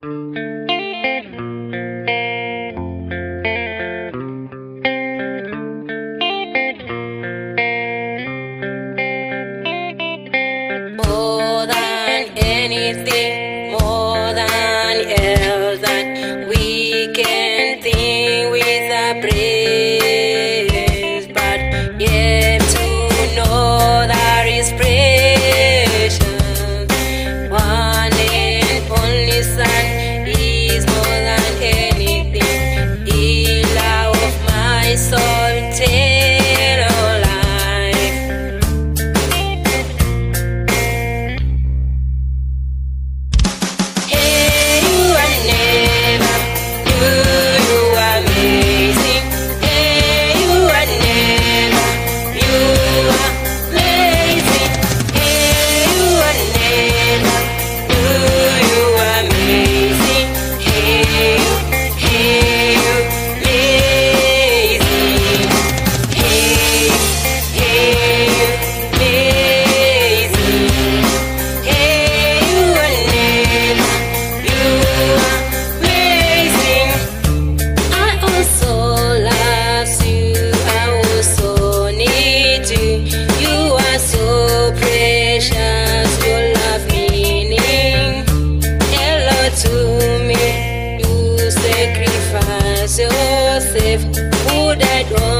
More than anything, more than else that we can think with our praise, but yet to know there is precious one and only Son is more than anything, healer of my soul, eternal life. Hey, you are never, you are amazing. Hey, you are never, you are amazing. Hey, you are never, you are amazing. Hey, you amazing. Hey, amazing. Hey, you are never, you are amazing. I also love you, I also need you. You are so precious, your love meaning a lot to me. You sacrifice yourself, who died on